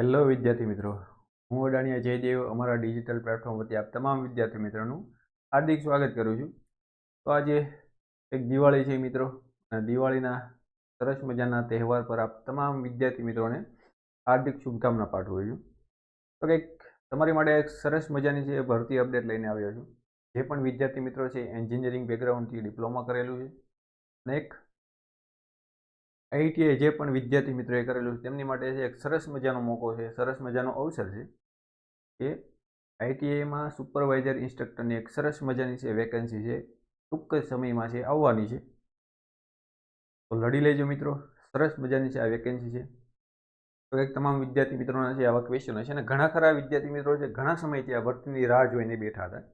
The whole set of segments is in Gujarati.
હેલો વિદ્યાર્થી મિત્રો, હું અડાણીયા જયદેવ અમારા ડિજિટલ પ્લેટફોર્મ વતી આપ તમામ વિદ્યાર્થી મિત્રોનું હાર્દિક સ્વાગત કરું છું. તો આજે એક દિવાળી છે મિત્રો, અને દિવાળીના સરસ મજાના તહેવાર પર આપ તમામ વિદ્યાર્થી મિત્રોને હાર્દિક શુભકામના પાઠવું છું. તો કંઈક તમારી માટે એક સરસ મજાની છે ભરતી અપડેટ લઈને આવ્યો છું. જે પણ વિદ્યાર્થી મિત્રો છે એન્જિનિયરિંગ બેકગ્રાઉન્ડથી ડિપ્લોમા કરેલું છે અને એક આઈટીઆઈ જે પણ વિદ્યાર્થી મિત્રોએ કરેલું છે તેમની માટે છે એક સરસ મજાનો મોકો છે, સરસ મજાનો અવસર છે કે આઈટીઆઈમાં સુપરવાઇઝર ઇન્સ્ટ્રક્ટરની એક સરસ મજાની છે વેકેન્સી છે, ટૂંક જ સમયમાં છે આવવાની છે. તો લડી લેજો મિત્રો, સરસ મજાની છે આ વેકેન્સી છે. તો એક તમામ વિદ્યાર્થી મિત્રોના છે આવા ક્વેશ્ચન હશે, અને ઘણા ખરા વિદ્યાર્થી મિત્રો છે ઘણા સમયથી આ ભરતીની રાહ જોઈને બેઠા હતા.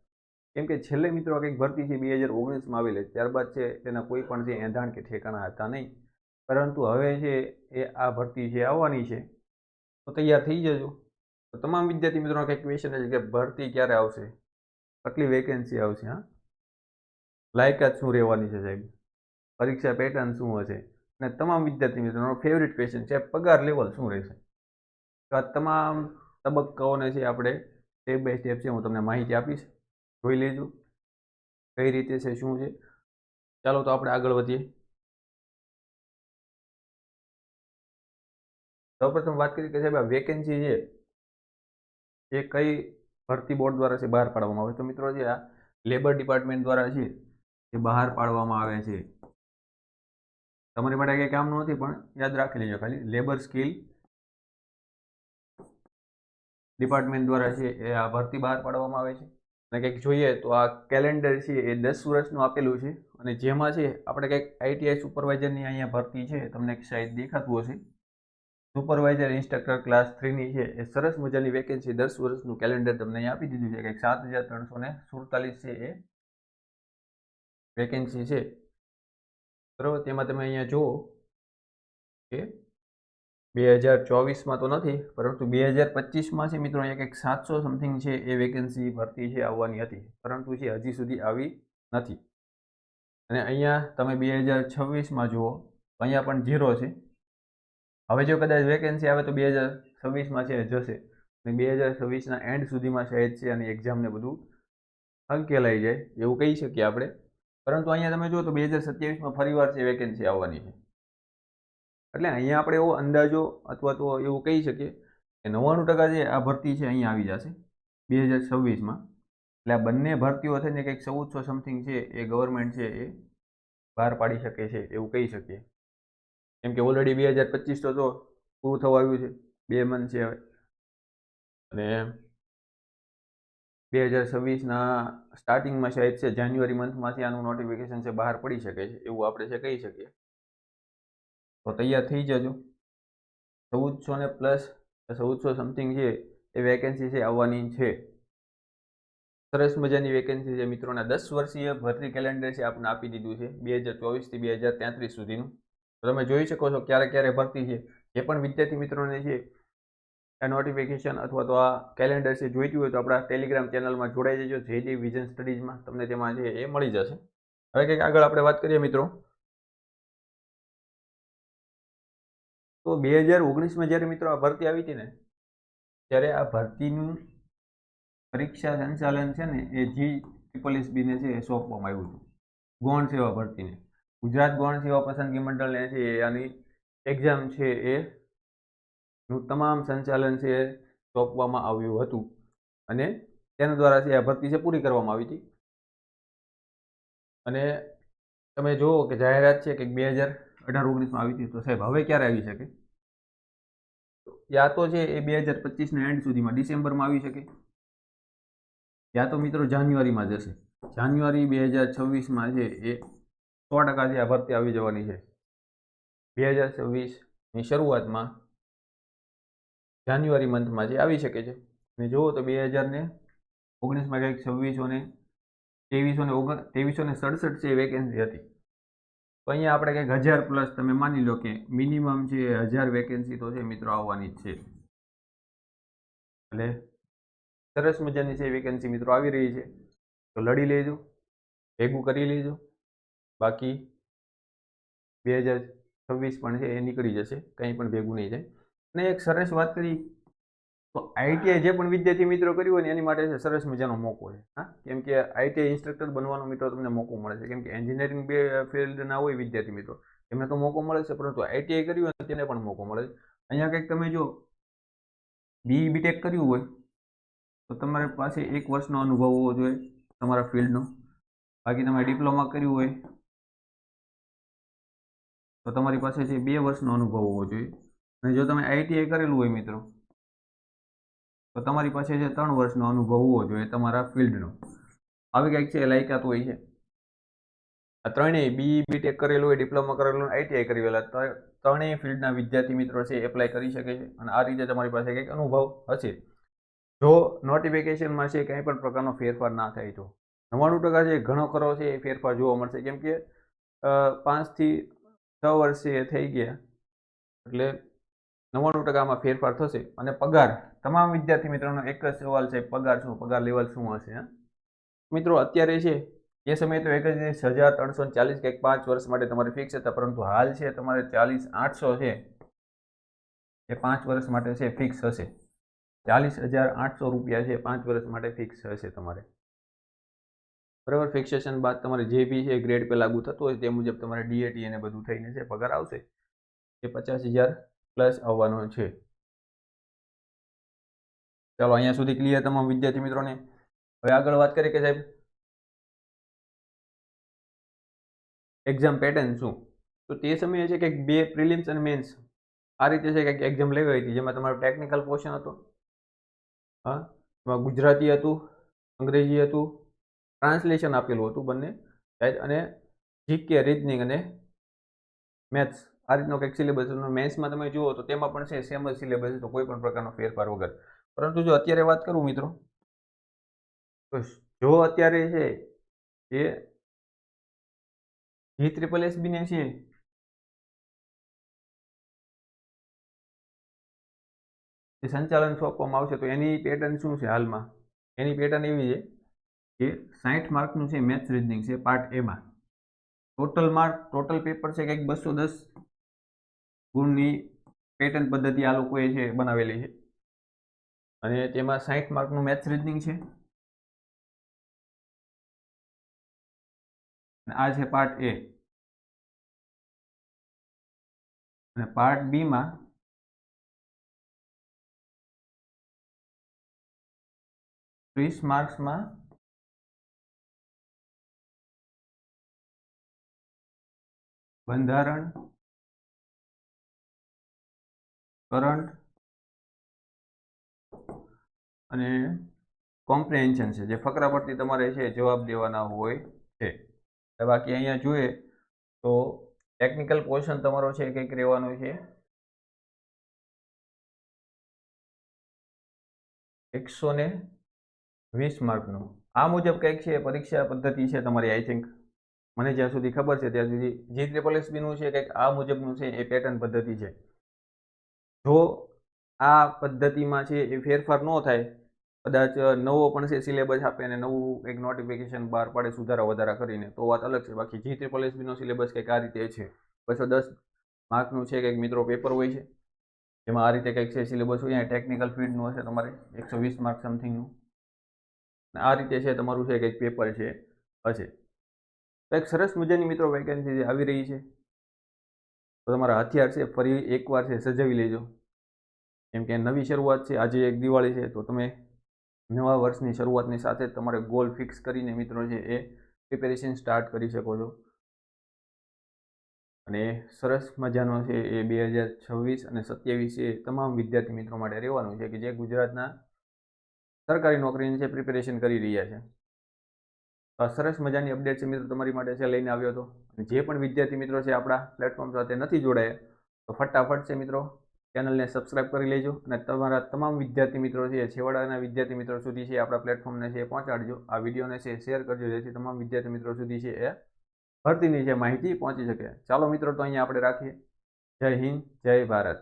કેમ કે છેલ્લે મિત્રો કંઈક ભરતી છે 2019માં આવેલી, ત્યારબાદ છે તેના કોઈ પણ છે એંધાણ કે ઠેકાણા હતા નહીં. પરંતુ હવે છે એ આ ભરતી છે આવવાની છે, તો તૈયાર થઈ જજો. તો તમામ વિદ્યાર્થી મિત્રોનો કંઈક ક્વેશ્ચન છે કે ભરતી ક્યારે આવશે, કેટલી વેકેન્સી આવશે, લાયકાત શું રહેવાની છે સાહેબ, પરીક્ષા પેટર્ન શું હશે, અને તમામ વિદ્યાર્થી મિત્રોનો ફેવરિટ ક્વેશ્ચન છે પગાર લેવલ શું રહેશે. તો આ તમામ તબક્કાઓને છે આપણે સ્ટેપ બાય સ્ટેપ છે હું તમને માહિતી આપીશ, જોઈ લેજો કઈ રીતે છે શું છે. ચાલો તો આપણે આગળ વધીએ. સૌપ્રથમ વાત કરીએ કે સાહેબ આ વેકેન્સી છે એ કઈ ભરતી બોર્ડ દ્વારા છે બહાર પાડવામાં આવે. તો મિત્રો છે આ લેબર ડિપાર્ટમેન્ટ દ્વારા છે એ બહાર પાડવામાં આવે છે. તમારી માટે કંઈ કામનું નથી, પણ યાદ રાખી લેજો ખાલી, લેબર સ્કિલ ડિપાર્ટમેન્ટ દ્વારા છે એ આ ભરતી બહાર પાડવામાં આવે છે. અને કંઈક જોઈએ તો આ કેલેન્ડર છે એ 10 વર્ષનું આપેલું છે, અને જેમાં છે આપણે કંઈક આઈટીઆઈ સુપરવાઇઝરની અહીંયા ભરતી છે તમને શાયદ દેખાતું હશે. સુપરવાઇઝર ઇન્સ્ટ્રક્ટર ક્લાસ 3ની છે એ સરસ મજાની વેકેન્સી 10 વર્ષનું કેલેન્ડર તમને અહીંયા આપી દીધું છે. કંઈક 7347 છે એ વેકેન્સી છે, બરાબર. તેમાં તમે અહીંયા જુઓ કે 2024માં તો નથી, પરંતુ 2025માં છે મિત્રો અહીંયા કંઈક 700 સમથિંગ છે એ વેકેન્સી ભરતી છે આવવાની હતી, પરંતુ છે હજી સુધી આવી નથી. અને અહીંયા તમે 2026માં જુઓ તો અહીંયા પણ 0 છે. હવે જો કદાચ વેકેન્સી આવે તો 2026માં છે જશે, અને 2026ના એન્ડ સુધીમાં શાયદ છે અને એક્ઝામને બધું હંકેલાઈ જાય એવું કહી શકીએ આપણે. પરંતુ અહીંયા તમે જુઓ તો 2027માં ફરીવાર છે વેકેન્સી આવવાની છે. એટલે અહીંયા આપણે એવો અંદાજો અથવા તો એવું કહી શકીએ કે 99% છે આ ભરતી છે અહીંયા આવી જશે 2026માં. એટલે આ બંને ભરતીઓ થઈને કંઈક 1400 સમથિંગ છે એ ગવર્મેન્ટ છે એ બહાર પાડી શકે છે એવું કહી શકીએ. કેમ કે ઓલરેડી 2025 તો પૂરું થવા આવ્યું છે, 2 મંથ છે હવે, અને 2026ના સ્ટાર્ટિંગમાં શાયદ છે જાન્યુઆરી મંથમાંથી આનું નોટિફિકેશન છે બહાર પડી શકે છે એવું આપણે છે કહી શકીએ. તો તૈયાર થઈ જજો. 1400 ને પ્લસ 1400 સમથિંગ છે એ વેકેન્સી છે આવવાની છે. સરસ મજાની વેકેન્સી છે મિત્રોના 10 વર્ષીય ભરતી કેલેન્ડર છે આપણે આપી દીધું છે 2024થી 2033 સુધીનું. તો તમે જોઈ શકો છો ક્યારે ક્યારે ભરતી છે. જે પણ વિદ્યાર્થી મિત્રોને છે આ નોટિફિકેશન અથવા તો આ કેલેન્ડર છે જોઈતું હોય તો આપણા ટેલિગ્રામ ચેનલમાં જોડાઈ જજો, જયદેવ વિઝન સ્ટડીઝમાં, તમને તેમાં છે એ મળી જશે. હવે કંઈક આગળ આપણે વાત કરીએ મિત્રો, તો 2019માં જ્યારે મિત્રો આ ભરતી આવી હતી ને, ત્યારે આ ભરતીનું પરીક્ષા સંચાલન છે ને એ GSSBને છે એ સોંપવામાં આવ્યું હતું ગૌણ સેવા ભરતીને. ગુજરાત ગૌણ સેવા પસંદગી મંડળને છે આની એક્ઝામ છે એ નું તમામ સંચાલન છે એ સોંપવામાં આવ્યું હતું, અને તેના દ્વારા છે આ ભરતી છે પૂરી કરવામાં આવી હતી. અને તમે જુઓ કે જાહેરાત છે કે 2018-19માં આવી હતી, તો સાહેબ હવે ક્યારે આવી શકે? યા તો છે એ 2025ના એન્ડ સુધીમાં ડિસેમ્બરમાં આવી શકે, યા તો મિત્રો જાન્યુઆરીમાં જશે. જાન્યુઆરી 2026માં છે એ 100% છે આ ભરતી આવી જવાની છે. 2026ની શરૂઆતમાં જાન્યુઆરી મંથમાં જે આવી શકે છે. અને જુઓ તો 2019માં કંઈક 2367 છે વેકેન્સી હતી. તો અહીંયા આપણે કંઈક 1000 પ્લસ તમે માની લો કે મિનિમમ છે 1000 વેકેન્સી તો છે મિત્રો આવવાની જ છે. એટલે સરસ મજાની છે વેકેન્સી મિત્રો આવી રહી છે, તો લડી લેજો, ભેગું કરી લેજો. બાકી 2026 પણ છે એ નીકળી જશે, કંઈ પણ ભેગું નહીં જાય. અને એક સરસ વાત કરી તો આઈટીઆઈ જે પણ વિદ્યાર્થી મિત્રો કર્યું હોય ને એની માટે છે સરસ મજાનો મોકો છે. હા, કેમ કે આઈટીઆઈ ઇન્સ્ટ્રક્ટર બનવાનો મિત્રો તમને મોકો મળે છે. કેમ કે એન્જિનિયરિંગ બે ફિલ્ડના હોય વિદ્યાર્થી મિત્રો એમને તો મોકો મળે છે, પરંતુ આઈટીઆઈ કર્યું હોય તેને પણ મોકો મળે છે. અહીંયા કંઈક તમે જો બીઈ બીટેક કર્યું હોય તો તમારી પાસે 1 વર્ષનો અનુભવ હોવો જોઈએ તમારા ફિલ્ડનો. બાકી તમે ડિપ્લોમા કર્યું હોય તો તમારી પાસે છે 2 વર્ષનો અનુભવ હોવો જોઈએ. અને જો તમે આઈટીઆઈ કરેલું હોય મિત્રો તો તમારી પાસે છે 3 વર્ષનો અનુભવ હોવો જોઈએ તમારા ફિલ્ડનો. આવી કંઈક છે લાયકાત હોય છે. આ ત્રણેય બીઈ બીટેક કરેલું હોય, ડિપ્લોમા કરેલું હોય, આઈટીઆઈ કરેલા ત્રણેય ફિલ્ડના વિદ્યાર્થી મિત્રો છે એપ્લાય કરી શકે છે. અને આ રીતે તમારી પાસે કંઈક અનુભવ હશે. જો નોટિફિકેશનમાં છે કંઈ પણ પ્રકારનો ફેરફાર ના થાય તો 99% છે ઘણો ખરો છે એ ફેરફાર જોવા મળશે. કેમ કે 5 થી 6 વર્ષ એ થઈ ગયા એટલે 99% આમાં ફેરફાર થશે. અને પગાર તમામ વિદ્યાર્થી મિત્રોનો એક જ સવાલ છે, પગાર શું, પગાર લેવલ શું હશે? મિત્રો અત્યારે છે એ સમયે તો 61,340 કંઈક 5 વર્ષ માટે તમારે ફિક્સ હતા, પરંતુ હાલ છે તમારે 40,800 છે એ 5 વર્ષ માટે છે ફિક્સ હશે. 40,800 રૂપિયા છે 5 વર્ષ માટે ફિક્સ હશે તમારે. બરાબર. ફિક્સેશન બાદ તમારે જે બી છે ગ્રેડ પે લાગુ થતો હોય તે મુજબ તમારે ડીએટી અને બધું થઈને છે પગાર આવશે એ 50,000 પ્લસ આવવાનો છે. ચાલો અહીંયા સુધી ક્લિયર તમામ વિદ્યાર્થી મિત્રોને. હવે આગળ વાત કરીએ કે સાહેબ એક્ઝામ પેટર્ન શું, તો તે સમયે છે કંઈક 2 પ્રિલિમ્સ અને મેન્સ આ રીતે છે કંઈક એક્ઝામ લેવાઈ હતી, જેમાં તમારો ટેકનિકલ પોર્શન હતો. હા, એમાં ગુજરાતી હતું, અંગ્રેજી હતું, ટ્રાન્સલેશન આપેલું હતું બંને, અને જીકે, રીઝનિંગ અને મેથ્સ આ રીતનો કંઈક સિલેબસ. મેથ્સમાં તમે જુઓ તો તેમાં પણ છે સેમ જ સિલેબસ, તો કોઈ પણ પ્રકારનો ફેરફાર વગર. પરંતુ જો અત્યારે વાત કરું મિત્રો તો જો અત્યારે છે એ GSSB ને છે એ સંચાલન સોંપવામાં આવશે તો એની પેટર્ન શું છે હાલમાં? એની પેટર્ન એવી છે કે 60 માર્કનું છે મેથ્સ રીઝનિંગ છે પાર્ટ એમાં. ટોટલ માર્ક, ટોટલ પેપર છે કંઈક 210 ગુણની પેટર્ન પદ્ધતિ આ લોકોએ છે બનાવેલી છે. અને તેમાં 60 માર્કનું મેથ્સ રીઝનિંગ છે. આ છે પાર્ટ એ. અને પાર્ટ બી માં 30 માર્ક્સમાં બંધારણ, કરંટ અને કોમ્પ્રિહેન્શન છે, જે ફકરા પરથી તમારે છે જવાબ દેવાના હોય છે. બાકી અહીંયા જોઈએ તો ટેકનિકલ પોર્શન તમારો છે કંઈક રહેવાનો છે 120 માર્કનું. આ મુજબ કંઈક છે પરીક્ષા પદ્ધતિ છે તમારી. આઈ થિંક મને જ્યાં સુધી ખબર છે ત્યાં સુધી GSSB નું છે કંઈક આ મુજબનું છે એ પેટર્ન પદ્ધતિ છે. જો આ પદ્ધતિમાં છે એ ફેરફાર ન થાય, કદાચ નવો પણ છે સિલેબસ આપે અને નવું એક નોટિફિકેશન બહાર પાડે સુધારા વધારા કરીને તો વાત અલગ છે. બાકી GSSB નો સિલેબસ કંઈક આ રીતે છે. 210 માર્કનું છે કંઈક મિત્રો પેપર હોય છે, જેમાં આ રીતે કંઈક છે સિલેબસ હોય. ટેકનિકલ ફિલ્ડનું હશે તમારે 120 માર્ક સમથિંગનું. આ રીતે છે તમારું છે કંઈક પેપર છે હશે. તો એક સરસ મજાની મિત્રો વેકેન્સી આવી રહી છે, તો તમારા હથિયાર છે ફરી એકવાર છે સજાવી લેજો. કેમ કે નવી શરૂઆત છે, આજે એક દિવાળી છે, તો તમે નવા વર્ષની શરૂઆતની સાથે તમારે ગોલ ફિક્સ કરીને મિત્રો છે એ પ્રિપેરેશન સ્ટાર્ટ કરી શકો છો. અને સરસ મજાનો છે એ 2026 અને 27 એ તમામ વિદ્યાર્થી મિત્રો માટે રહેવાનું છે કે જે ગુજરાતના સરકારી નોકરીની છે પ્રિપેરેશન કરી રહ્યા છે. સરસ મજાની અપડેટ છે મિત્રો તમારી માટે છે લઈને આવ્યો હતો. અને જે પણ વિદ્યાર્થી મિત્રો છે આપણા પ્લેટફોર્મ સાથે નથી જોડાયા તો ફટાફટ છે મિત્રો ચેનલને સબસ્ક્રાઇબ કરી લેજો અને તમારા તમામ વિદ્યાર્થી મિત્રો છે છેવાડાના વિદ્યાર્થી મિત્રો સુધી છે આપણા પ્લેટફોર્મને છે પહોંચાડજો. આ વિડીયોને છે શેર કરજો જેથી તમામ વિદ્યાર્થી મિત્રો સુધી છે એ ભરતીની છે માહિતી પહોંચી શકે. ચાલો મિત્રો તો અહીંયા આપણે રાખીએ. જય હિન્દ, જય ભારત.